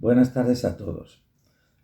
Buenas tardes a todos.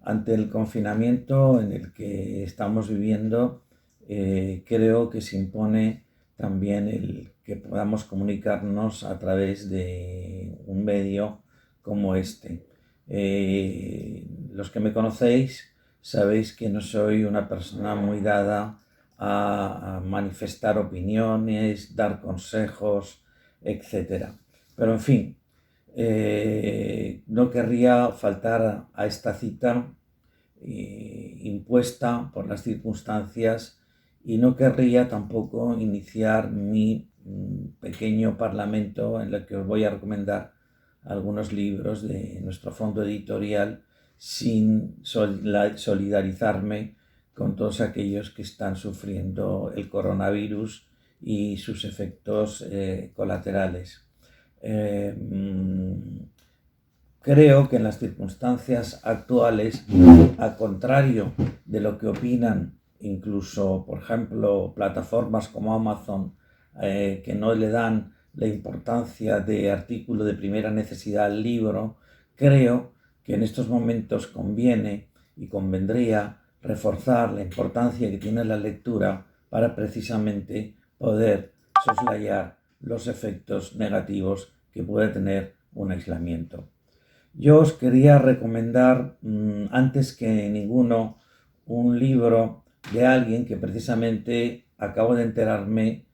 Ante el confinamiento en el que estamos viviendo, creo que se impone también el que podamos comunicarnos a través de un medio como este. Los que me conocéis sabéis que no soy una persona muy dada a manifestar opiniones, dar consejos, etc. Pero en fin, no querría faltar a esta cita impuesta por las circunstancias y no querría tampoco iniciar mi pequeño parlamento en el que os voy a recomendar algunos libros de nuestro fondo editorial sin solidarizarme con todos aquellos que están sufriendo el coronavirus y sus efectos colaterales. Creo que en las circunstancias actuales, al contrario de lo que opinan incluso, por ejemplo, plataformas como Amazon, que no le dan la importancia de artículo de primera necesidad al libro, creo que en estos momentos conviene y convendría reforzar la importancia que tiene la lectura para precisamente poder soslayar los efectos negativos que puede tener un aislamiento. Yo os quería recomendar, antes que ninguno, un libro de alguien que precisamente acabo de enterarme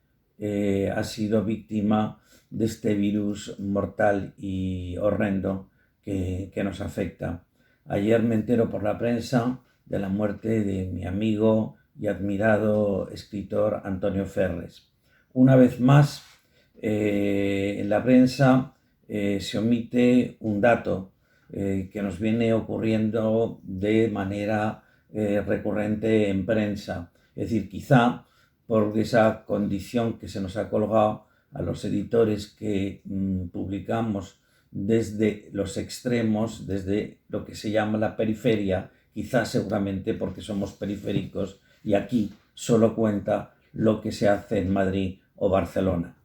ha sido víctima de este virus mortal y horrendo que nos afecta. Ayer me entero por la prensa de la muerte de mi amigo y admirado escritor Antonio Ferres. Una vez más, en la prensa se omite un dato que nos viene ocurriendo de manera recurrente en prensa. Es decir, quizá por esa condición que se nos ha colgado a los editores que publicamos desde los extremos, desde lo que se llama la periferia, quizás seguramente porque somos periféricos y aquí solo cuenta lo que se hace en Madrid o Barcelona.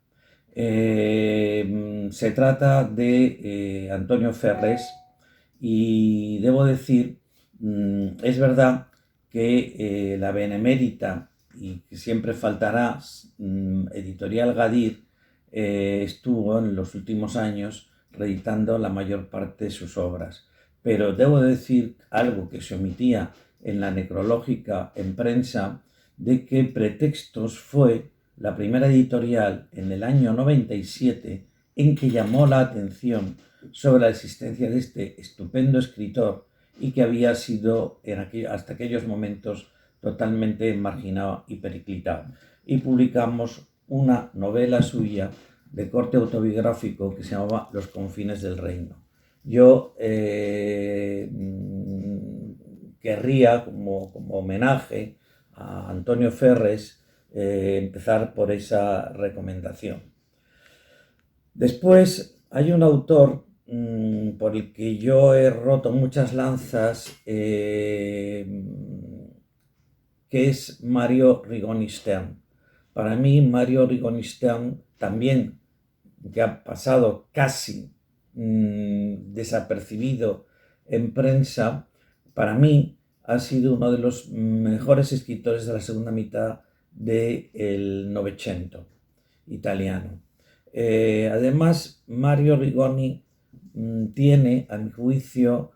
Se trata de Antonio Ferres y debo decir, es verdad que la benemérita y que siempre faltará Editorial Gadir estuvo en los últimos años reeditando la mayor parte de sus obras. Pero debo decir algo que se omitía en la necrológica en prensa, de que Pretextos fue la primera editorial en el año 97 en que llamó la atención sobre la existencia de este estupendo escritor y que había sido hasta aquellos momentos totalmente marginado y periclitado. Y publicamos una novela suya de corte autobiográfico que se llamaba Los confines del reino. Yo querría, como homenaje a Antonio Ferres, empezar por esa recomendación. Después hay un autor por el que yo he roto muchas lanzas, que es Mario Rigoni Stern. Para mí, Mario Rigoni Stern, también, que ha pasado casi desapercibido en prensa, para mí ha sido uno de los mejores escritores de la segunda mitad del Novecento italiano. Además, Mario Rigoni tiene, a mi juicio,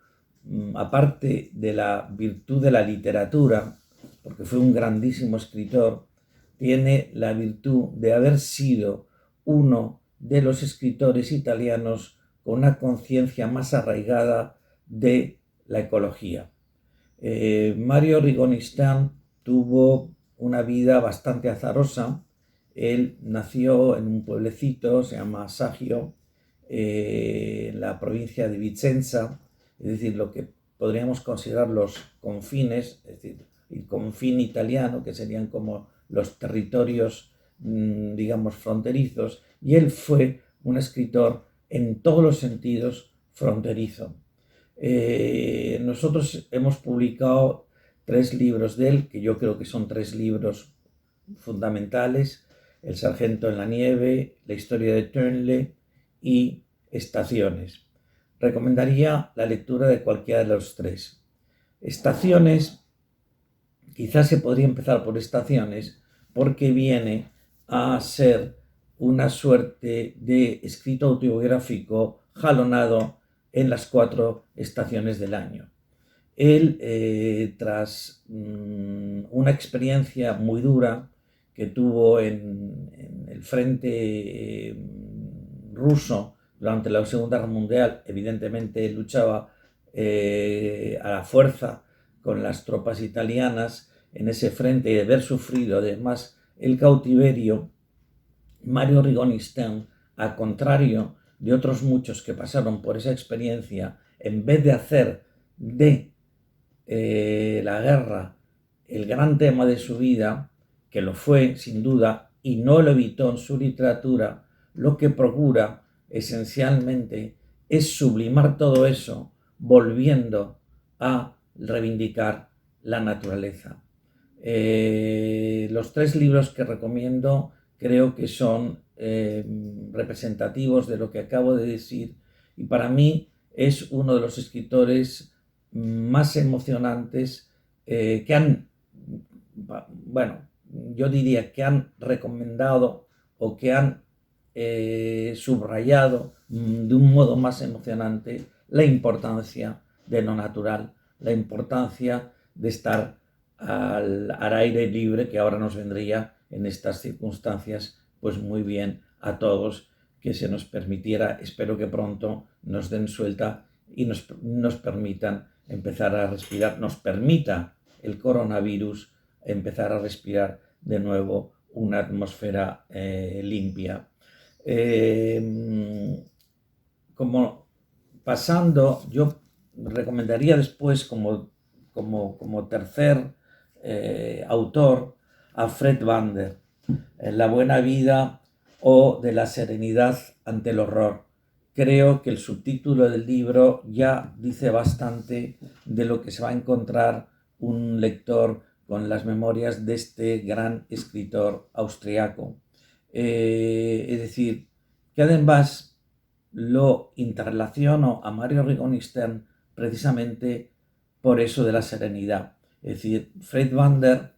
aparte de la virtud de la literatura, porque fue un grandísimo escritor, tiene la virtud de haber sido uno de los escritores italianos con una conciencia más arraigada de la ecología. Mario Rigoni Stern tuvo una vida bastante azarosa. Él nació en un pueblecito, se llama Saggio, en la provincia de Vicenza, es decir, lo que podríamos considerar los confines, es decir, el confín italiano, que serían como los territorios, digamos, fronterizos, y él fue un escritor en todos los sentidos fronterizo. Nosotros hemos publicado 3 libros de él, que yo creo que son 3 libros fundamentales: El sargento en la nieve, La historia de Turnley y Estaciones. recomendaría la lectura de cualquiera de los tres. Estaciones, quizás se podría empezar por Estaciones, porque viene a ser una suerte de escrito autobiográfico jalonado en las 4 estaciones del año. Él, tras una experiencia muy dura que tuvo en el frente ruso durante la Segunda Guerra Mundial, evidentemente luchaba a la fuerza con las tropas italianas en ese frente y de haber sufrido además el cautiverio, Mario Rigoni-Stern, al contrario de otros muchos que pasaron por esa experiencia, en vez de hacer de la guerra el gran tema de su vida, que lo fue sin duda y no lo evitó en su literatura, lo que procura esencialmente es sublimar todo eso volviendo a reivindicar la naturaleza. Los 3 libros que recomiendo creo que son representativos de lo que acabo de decir y para mí es uno de los escritores más emocionantes que han, bueno, yo diría que han recomendado o que han subrayado de un modo más emocionante la importancia de lo natural, la importancia de estar al aire libre, que ahora nos vendría en estas circunstancias pues muy bien a todos, que se nos permitiera, espero que pronto nos den suelta y nos permitan empezar a respirar, nos permita el coronavirus empezar a respirar de nuevo una atmósfera limpia. Como pasando, yo recomendaría después como tercer autor a Fred Wander, La buena vida o de la serenidad ante el horror. Creo que el subtítulo del libro ya dice bastante de lo que se va a encontrar un lector con las memorias de este gran escritor austriaco. Es decir, que además lo interrelaciono a Mario Rigoni-Stern precisamente por eso de la serenidad. Es decir, Fred Wander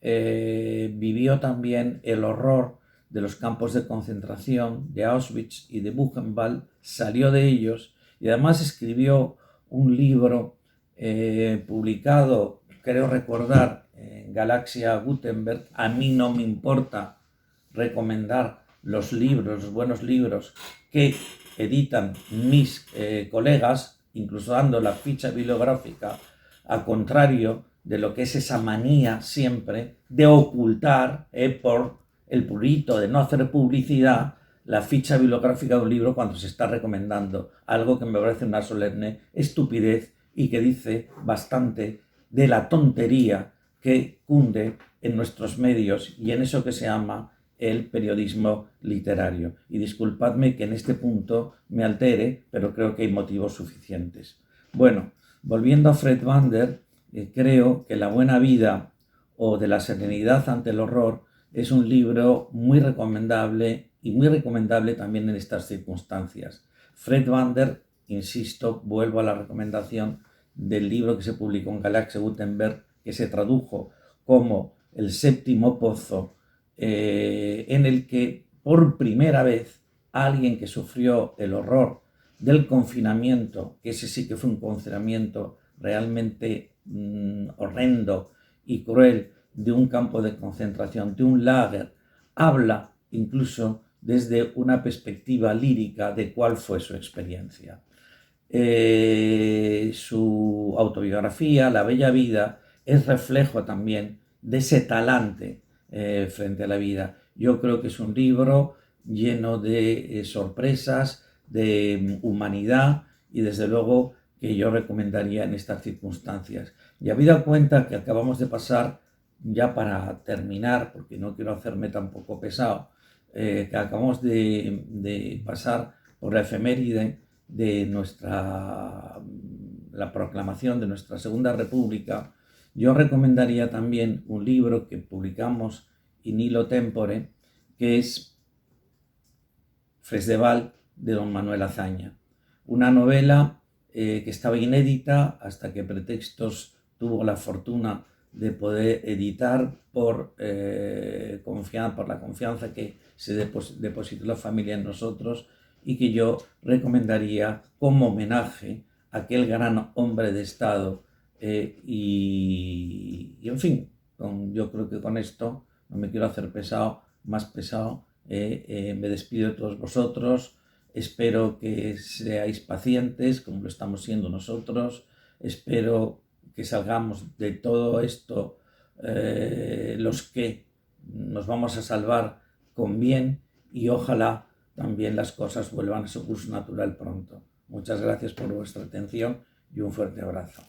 vivió también el horror de los campos de concentración de Auschwitz y de Buchenwald, salió de ellos y además escribió un libro publicado, creo recordar, en Galaxia Gutenberg. A mí no me importa recomendar los libros, los buenos libros que editan mis colegas, incluso dando la ficha bibliográfica, al contrario de lo que es esa manía siempre de ocultar por el purito de no hacer publicidad la ficha bibliográfica de un libro cuando se está recomendando, algo que me parece una solemne estupidez y que dice bastante de la tontería que cunde en nuestros medios y en eso que se llama el periodismo literario. Y disculpadme que en este punto me altere, pero creo que hay motivos suficientes. Bueno, volviendo a Fred Wander, creo que La buena vida o de la serenidad ante el horror es un libro muy recomendable y muy recomendable también en estas circunstancias. Fred Wander, insisto, vuelvo a la recomendación del libro que se publicó en Galaxia Gutenberg, que se tradujo como El séptimo pozo, en el que por primera vez alguien que sufrió el horror del confinamiento, que ese sí que fue un confinamiento realmente horrendo y cruel, de un campo de concentración, de un lager, habla incluso desde una perspectiva lírica de cuál fue su experiencia. Su autobiografía, La bella vida, es reflejo también de ese talante frente a la vida. Yo creo que es un libro lleno de sorpresas, de humanidad y desde luego que yo recomendaría en estas circunstancias. Y habida cuenta que acabamos de pasar, ya para terminar, porque no quiero hacerme tampoco pesado, que acabamos de pasar por la efeméride de la proclamación de nuestra Segunda República, yo recomendaría también un libro que publicamos in illo tempore, que es Fresdeval, de don Manuel Azaña. una novela que estaba inédita hasta que Pretextos tuvo la fortuna de poder editar por la confianza que se depositó la familia en nosotros, y que yo recomendaría como homenaje a aquel gran hombre de Estado. En fin, yo creo que con esto no me quiero hacer más pesado. Me despido de todos vosotros. Espero que seáis pacientes como lo estamos siendo nosotros. Espero que salgamos de todo esto los que nos vamos a salvar con bien, y ojalá también las cosas vuelvan a su curso natural pronto. Muchas gracias por vuestra atención y un fuerte abrazo.